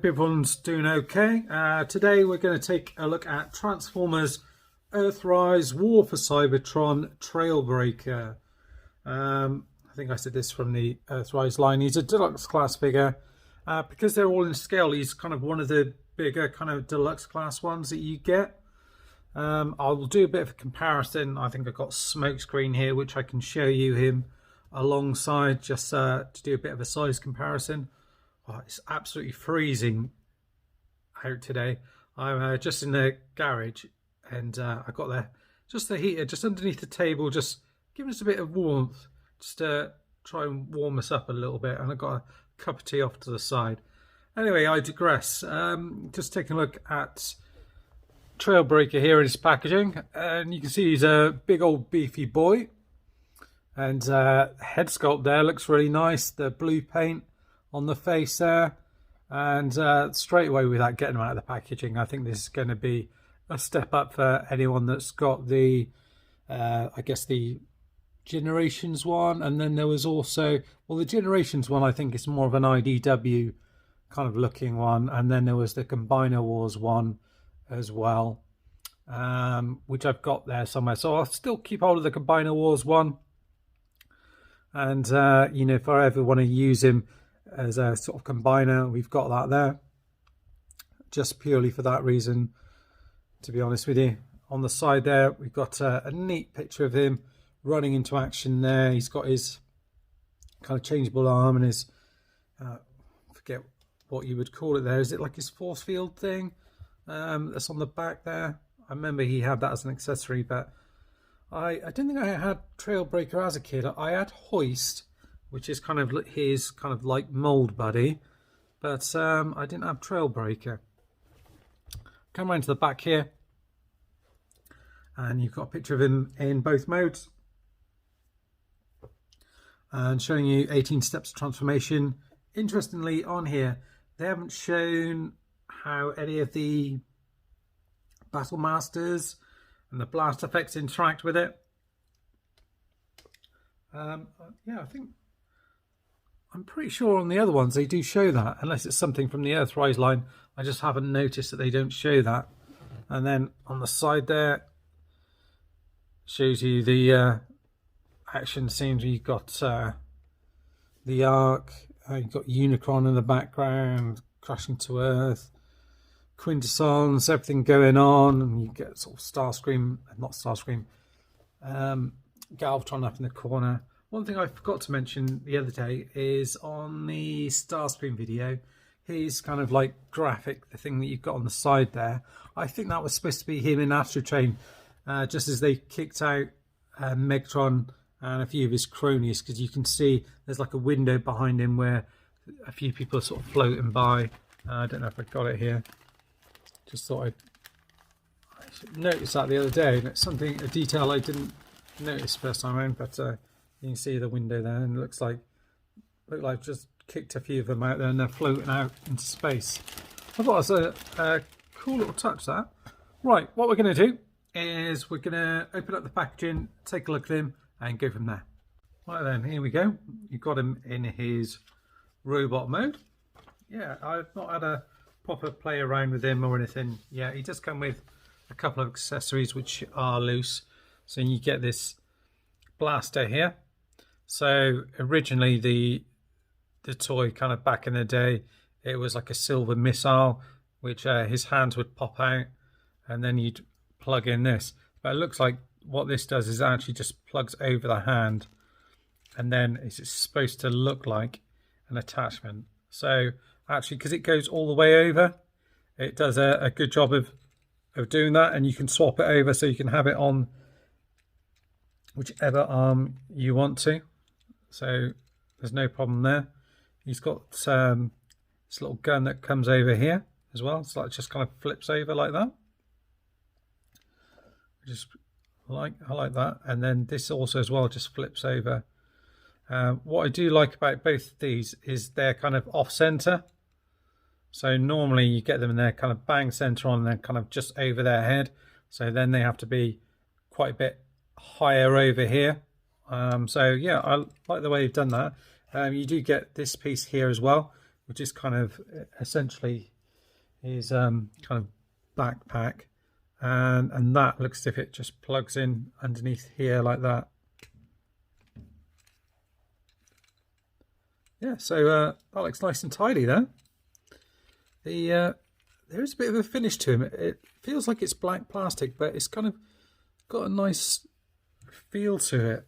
hope everyone's doing okay. Today we're going to take a look at Transformers Earthrise War for Cybertron Trailbreaker. I think I said this from the Earthrise line. He's a deluxe class figure. Because they're all in scale, he's kind of one of the bigger kind of deluxe class ones that you get. I will do a bit of a comparison. I think I've got Smokescreen here, which I can show you him alongside, just to do a bit of a size comparison. Oh, it's absolutely freezing out today. I'm just in the garage, and I got just the heater just underneath the table, just giving us a bit of warmth, just to try and warm us up a little bit. And I've got a cup of tea off to the side. Anyway, I digress. Just taking a look at Trailbreaker here in his packaging, and you can see he's a big old beefy boy, and head sculpt there looks really nice. The blue paint on the face there, and straight away without getting him out of the packaging, I think this is going to be a step up for anyone that's got the I guess the Generations one, and then there was also, well, the Generations one I think is more of an IDW kind of looking one, and then there was the Combiner Wars one as well, which I've got there somewhere, so I'll still keep hold of the Combiner Wars one. And you know, if I ever want to use him as a sort of combiner, we've got that there, just purely for that reason, to be honest with you. On the side there, we've got a neat picture of him running into action there. He's got his kind of changeable arm and his, forget what you would call it there. Is it like his force field thing that's on the back there? I remember he had that as an accessory, but I didn't think I had Trailbreaker as a kid. I had Hoist, which is kind of his kind of like mold buddy, but I didn't have Trailbreaker. Come around to the back here, and you've got a picture of him in both modes, and showing you 18 steps of transformation. Interestingly, on here they haven't shown how any of the Battle Masters and the blast effects interact with it. Yeah, I'm pretty sure on the other ones they do show that, unless it's something from the Earthrise line. I just haven't noticed that they don't show that. And then on the side there, shows you the action scenes. You've got the Ark, you've got Unicron in the background, crashing to Earth, Quintessence, everything going on, and you get sort of Starscream, not Starscream, Galvatron up in the corner. One thing I forgot to mention the other day is on the Starscream video, his kind of like graphic, the thing that you've got on the side there, I think that was supposed to be him in Astro Train, just as they kicked out Megatron and a few of his cronies, because you can see there's like a window behind him where a few people are sort of floating by. I don't know if I got it here. Just thought I should notice that the other day, and it's something, a detail I didn't notice first time around, but you can see the window there, and it looked like just kicked a few of them out there, and they're floating out into space. I thought it was a cool little touch, that. Right, what we're going to do is we're going to open up the packaging, take a look at him, and go from there. Right then, here we go. You've got him in his robot mode. Yeah, I've not had a proper play around with him or anything. Yeah, he does come with a couple of accessories which are loose. So you get this blaster here. So originally the toy, kind of back in the day, it was like a silver missile, which his hands would pop out, and then you'd plug in this. But it looks like what this does is actually just plugs over the hand, and then it's supposed to look like an attachment. So actually, because it goes all the way over, it does a good job of doing that, and you can swap it over so you can have it on whichever arm you want to. So there's no problem there. He's got this little gun that comes over here as well, so it just kind of flips over like that. I like that. And then this also as well just flips over. What I do like about both of these is they're kind of off center. So normally you get them in their kind of bang center on, and then kind of just over their head. So then they have to be quite a bit higher over here. So yeah, I like the way you've done that. You do get this piece here as well, which is kind of essentially his kind of backpack, and that looks as if it just plugs in underneath here like that. Yeah, so that looks nice and tidy there. There is a bit of a finish to him. It feels like it's black plastic, but it's kind of got a nice feel to it.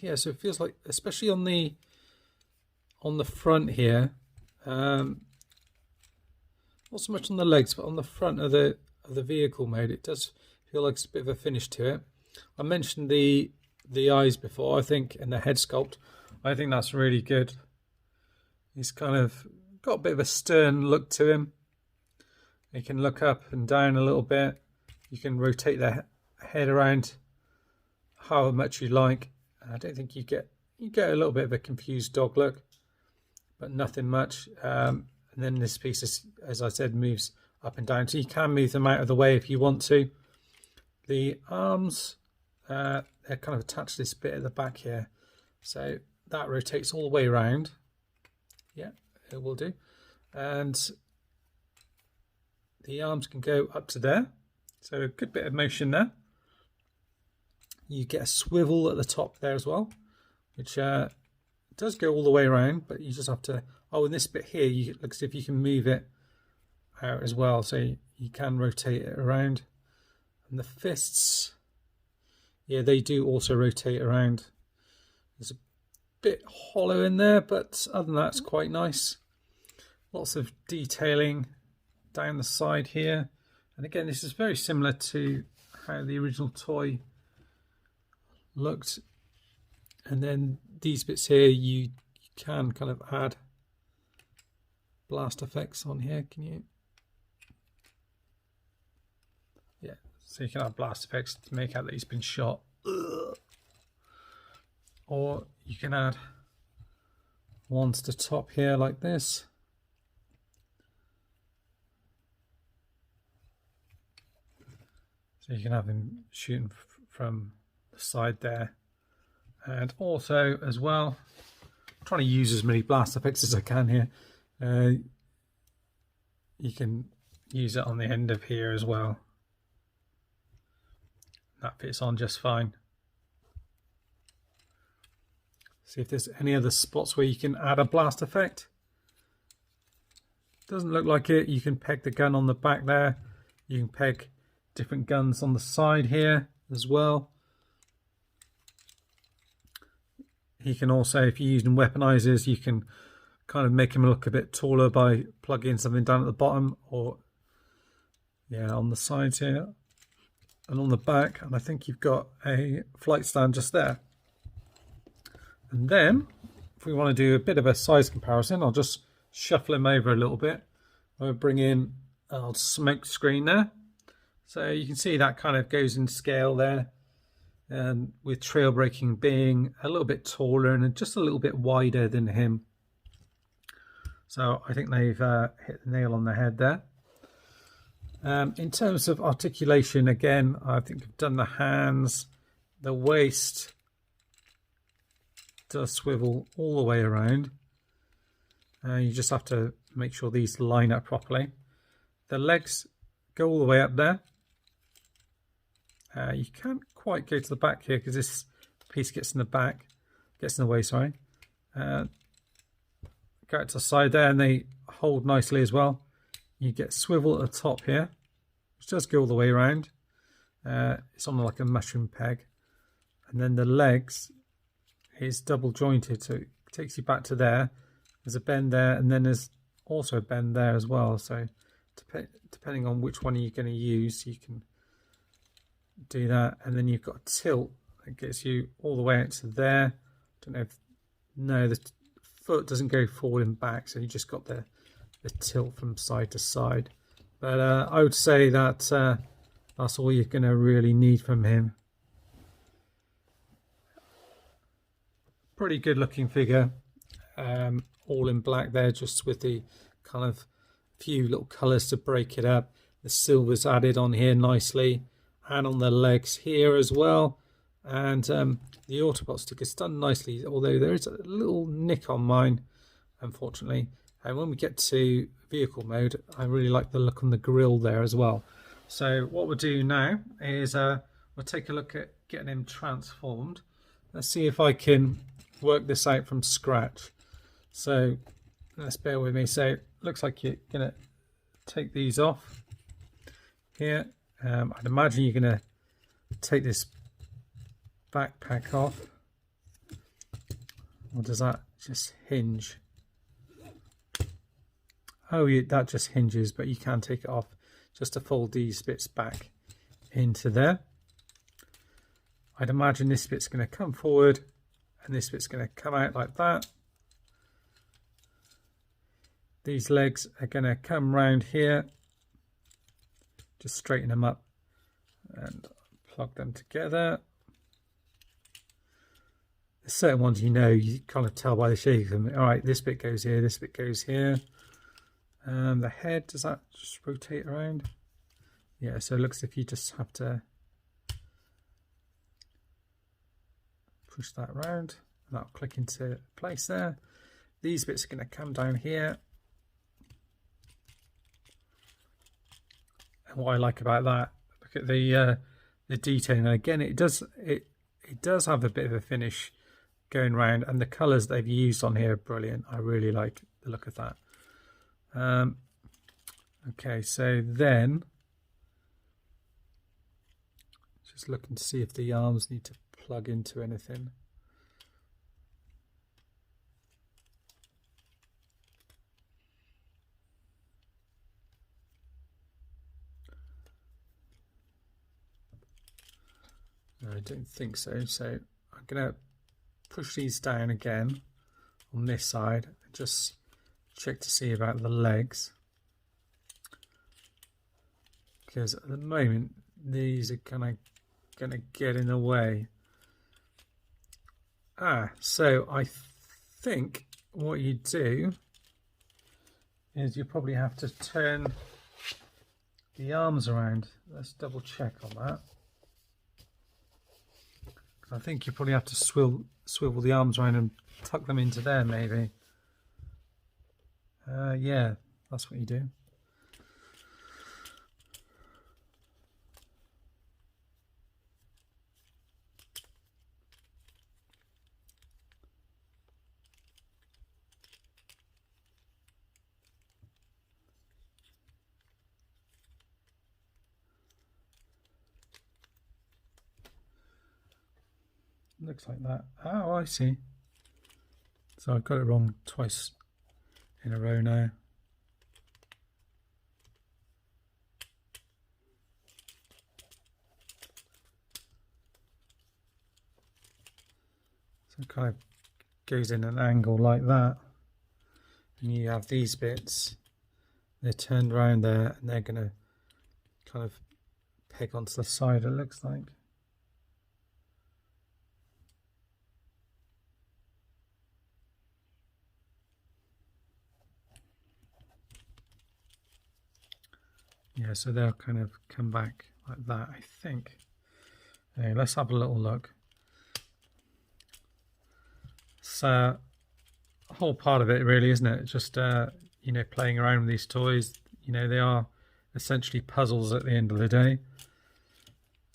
Yeah, so it feels like, especially on the front here, not so much on the legs, but on the front of the vehicle mode, it does feel like it's a bit of a finish to it. I mentioned the eyes before, I think, and the head sculpt. I think that's really good. He's kind of got a bit of a stern look to him. You can look up and down a little bit. You can rotate the head around how much you like. I don't think you get a little bit of a confused dog look, but nothing much. And then this piece, is, as I said, moves up and down, so you can move them out of the way if you want to. The arms, they're kind of attached to this bit at the back here, so that rotates all the way around. Yeah, it will do. And the arms can go up to there, so a good bit of motion there. You get a swivel at the top there as well, which does go all the way around, but you just have to, oh, in this bit here, it looks as if you can move it out as well, so you can rotate it around. And the fists, yeah, they do also rotate around. There's a bit hollow in there, but other than that, it's quite nice. Lots of detailing down the side here, and again, this is very similar to how the original toy looked. And then these bits here, you can kind of add blast effects on here. Can you? Yeah, so you can add blast effects to make out that he's been shot. Or you can add ones to top here like this. So you can have him shooting from the side there. And also as well, I'm trying to use as many blast effects as I can here. You can use it on the end of here as well. That fits on just fine. See if there's any other spots where you can add a blast effect. Doesn't look like it. You can peg the gun on the back there. You can peg different guns on the side here as well. He can also, if you're using weaponizers, you can kind of make him look a bit taller by plugging something down at the bottom, or yeah, on the sides here and on the back. And I think you've got a flight stand just there. And then if we want to do a bit of a size comparison, I'll just shuffle him over a little bit. I'll bring in our smoke screen there. So you can see that kind of goes in scale there. And with Trailbreaker being a little bit taller and just a little bit wider than him. So I think they've hit the nail on the head there. In terms of articulation, again, I think I've done the hands, the waist does swivel all the way around. You just have to make sure these line up properly. The legs go all the way up there. You can't quite go to the back here because this piece gets in the way, sorry. Go out to the side there, and they hold nicely as well. You get swivel at the top here, which does go all the way around. It's on like a mushroom peg. And then the legs is double jointed, so it takes you back to there. There's a bend there, and then there's also a bend there as well. So depending on which one you're going to use, you can do that. And then you've got a tilt that gets you all the way out to there. Don't know if, no, the foot doesn't go forward and back, so you just got the tilt from side to side. But I would say that that's all you're going to really need from him. Pretty good looking figure, all in black there, just with the kind of few little colours to break it up. The silver's added on here nicely, and on the legs here as well. And the Autobot stick is done nicely, although there is a little nick on mine, unfortunately. And when we get to vehicle mode, I really like the look on the grille there as well. So what we'll do now is we'll take a look at getting him transformed. Let's see if I can work this out from scratch. So let's bear with me. So it looks like you're going to take these off here. I'd imagine you're going to take this backpack off. Or does that just hinge? Oh, yeah, that just hinges, but you can take it off just to fold these bits back into there. I'd imagine this bit's going to come forward and this bit's going to come out like that. These legs are going to come round here. Just straighten them up and plug them together. There's certain ones you kind of tell by the shape of them. All right, this bit goes here, this bit goes here. The head, does that just rotate around? Yeah, so it looks as if you just have to push that around and that'll click into place there. These bits are going to come down here. And what I like about that, look at the detailing. And again, it does have a bit of a finish going around, and the colours they've used on here are brilliant. I really like the look of that. Okay, so then just looking to see if the arms need to plug into anything. No, I don't think so. So I'm going to push these down again on this side and just check to see about the legs, because at the moment these are kind of going to get in the way. So I think what you do is you probably have to turn the arms around. Let's double check on that. I think you probably have to swivel the arms around and tuck them into there, maybe. Yeah, that's what you do. Looks like that. Oh, I see. So I've got it wrong twice in a row now. So it kind of goes in an angle like that. And you have these bits. They're turned around there and they're going to kind of peg onto the side, it looks like. Yeah, so they'll kind of come back like that, I think. Okay, let's have a little look. It's a whole part of it, really, isn't it? Just playing around with these toys. They are essentially puzzles at the end of the day.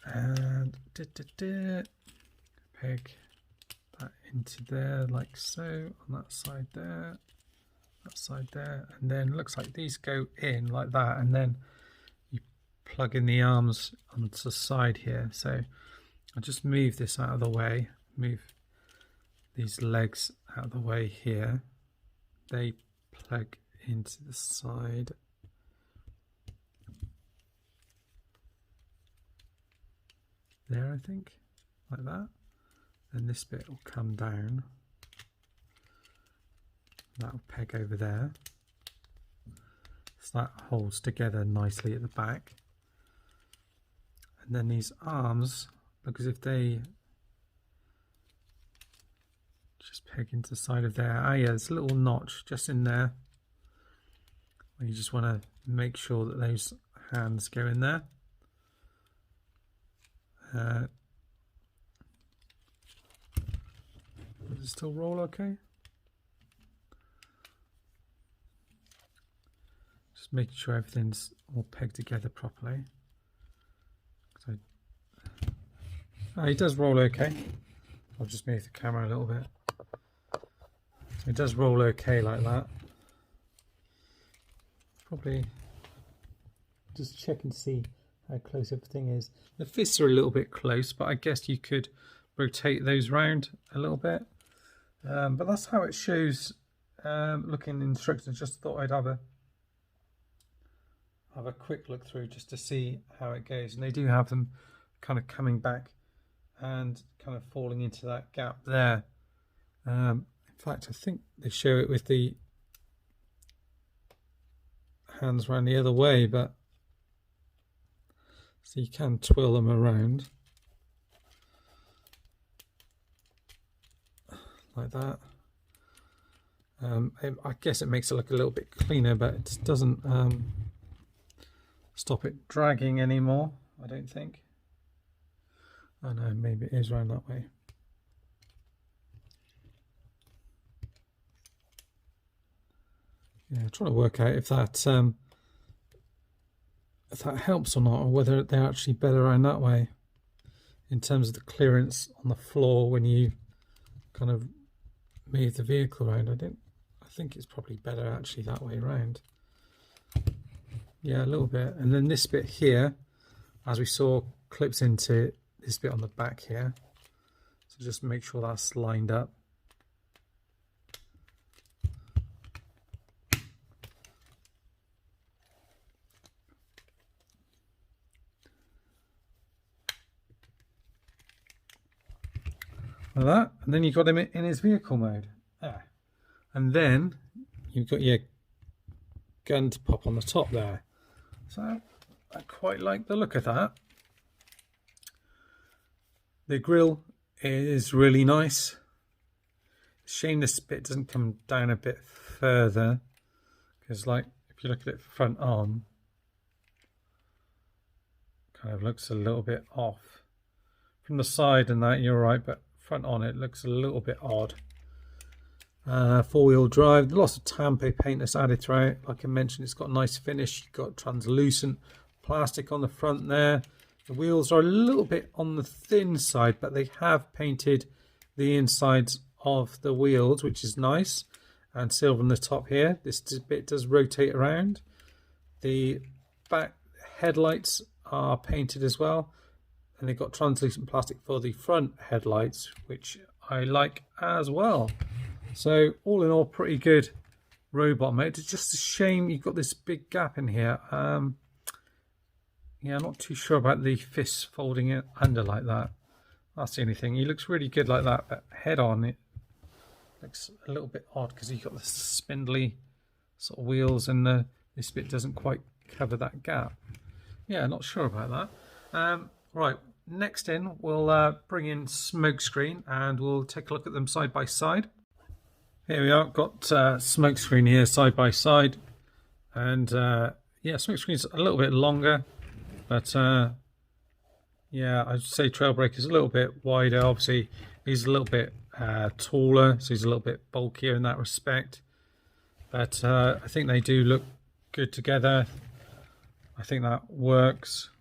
And peg that into there like so, on that side there, that side there, and then it looks like these go in like that, and then plug in the arms onto the side here. So I'll just move this out of the way, move these legs out of the way here. They plug into the side. There, I think, like that. Then this bit will come down. That'll peg over there. So that holds together nicely at the back. And then these arms, look as if they just peg into the side of there. Yeah, there's a little notch just in there. You just want to make sure that those hands go in there. Does it still roll okay? Just making sure everything's all pegged together properly. So, it does roll okay. I'll just move the camera a little bit. It does roll okay like that. Probably just check and see how close everything is. The fists are a little bit close, but I guess you could rotate those round a little bit. But that's how it shows looking in instructions. Just thought I'd have a quick look through just to see how it goes. And they do have them kind of coming back and kind of falling into that gap there. In fact, I think they show it with the hands around the other way, but so you can twirl them around like that. I guess it makes it look a little bit cleaner, but it doesn't stop it dragging anymore, I don't think. Oh no, maybe it is around that way. Yeah, trying to work out if that helps or not, or whether they're actually better around that way in terms of the clearance on the floor when you kind of move the vehicle around. I think it's probably better actually that way around. Yeah, a little bit. And then this bit here, as we saw, clips into this bit on the back here. So just make sure that's lined up. Like that, and then you've got him in his vehicle mode. And then you've got your gun to pop on the top there. So I quite like the look of that. The grille is really nice. Shame this bit doesn't come down a bit further, because like if you look at it front on, kind of looks a little bit off. From the side and that you're right, but front on it looks a little bit odd. Four-wheel drive, lots of Tampo paint that's added throughout. Like I mentioned, it's got a nice finish. You've got translucent plastic on the front there. The wheels are a little bit on the thin side, but they have painted the insides of the wheels, which is nice. And silver on the top here. This bit does rotate around. The back headlights are painted as well. And they've got translucent plastic for the front headlights, which I like as well. So all in all, pretty good robot mode. It's just a shame you've got this big gap in here. Yeah, I'm not too sure about the fists folding it under like that. That's the only thing. He looks really good like that, but head on it looks a little bit odd because you've got the spindly sort of wheels and this bit doesn't quite cover that gap. Yeah, not sure about that. Right, next in we'll bring in Smokescreen and we'll take a look at them side by side. Here we are, got Smokescreen here side by side, and yeah, Smokescreen's a little bit longer, but yeah, I'd say Trailbreaker's a little bit wider. Obviously, he's a little bit taller, so he's a little bit bulkier in that respect. But I think they do look good together. I think that works.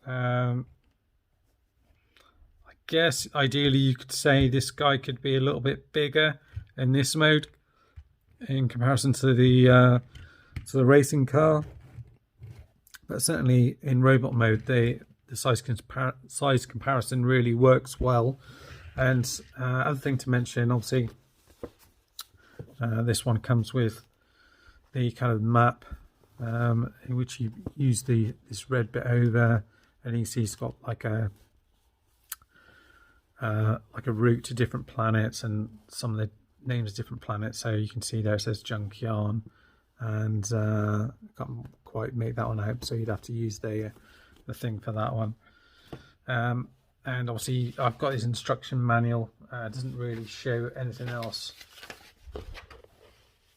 I guess ideally you could say this guy could be a little bit bigger in this mode in comparison to the racing car, but certainly in robot mode the size comparison really works well. And other thing to mention, obviously this one comes with the kind of map in which you use this red bit over, and you see it's got like a route to different planets and some of the names of different planets. So you can see there it says junk yarn, and can't quite make that one out, so you'd have to use the thing for that one. And obviously I've got this instruction manual. It doesn't really show anything else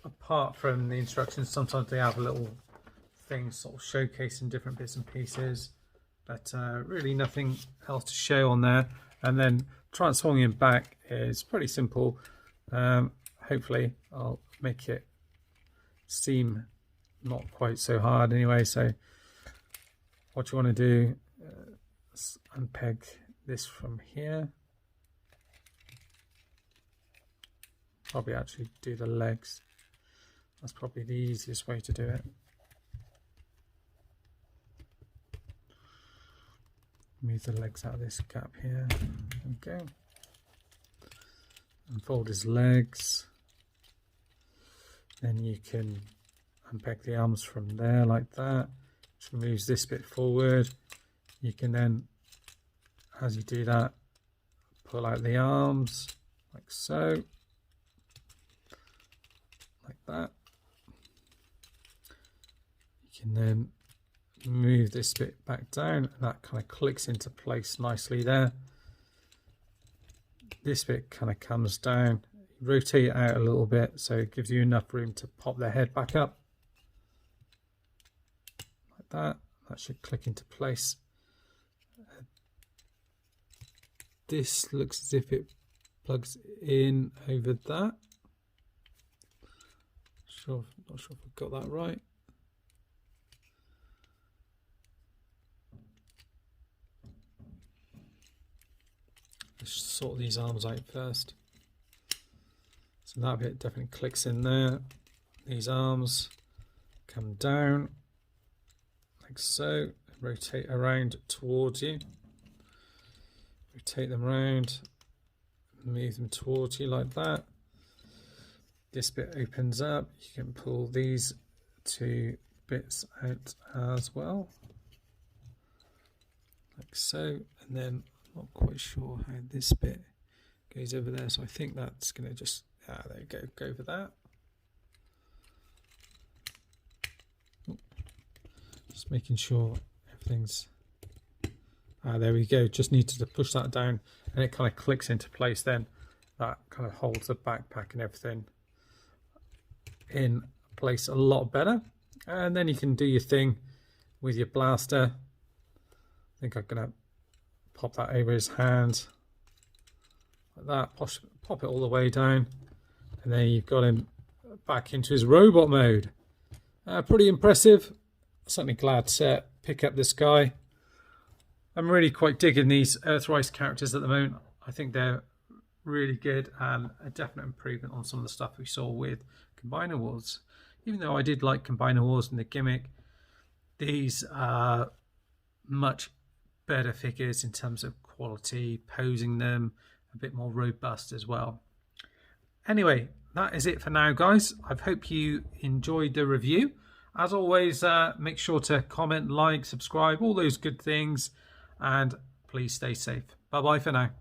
apart from the instructions. Sometimes they have a little thing sort of showcasing different bits and pieces, but really nothing else to show on there. And then transforming it back is pretty simple. Hopefully I'll make it seem not quite so hard anyway. So what you want to do is unpeg this from here. Probably actually do the legs. That's probably the easiest way to do it. Move the legs out of this gap here. There we go. Unfold his legs. Then you can unpeg the arms from there like that, which moves this bit forward. You can then, as you do that, pull out the arms like so, like that. You can then move this bit back down, and that kind of clicks into place nicely there. This bit kind of comes down. Rotate it out a little bit so it gives you enough room to pop their head back up like that. That should click into place. This looks as if it plugs in over that. Not sure if I've got that right. Let's sort these arms out first. So that bit definitely clicks in there. These arms come down like so. Rotate around towards you. Rotate them around. Move them towards you like that. This bit opens up. You can pull these two bits out as well. Like so. And then I'm not quite sure how this bit goes over there. So I think that's going to just... there you go for that. Just making sure everything's... there we go. Just needed to push that down and it kind of clicks into place then. That kind of holds the backpack and everything in place a lot better. And then you can do your thing with your blaster. I think I'm going to pop that over his hand. Like that. Pop it all the way down. And then you've got him back into his robot mode. Pretty impressive. Certainly glad to pick up this guy. I'm really quite digging these Earthrise characters at the moment. I think they're really good and a definite improvement on some of the stuff we saw with Combiner Wars. Even though I did like Combiner Wars and the gimmick, these are much better figures in terms of quality, posing them, a bit more robust as well. Anyway, that is it for now, guys. I hope you enjoyed the review. As always, make sure to comment, like, subscribe, all those good things. And please stay safe. Bye-bye for now.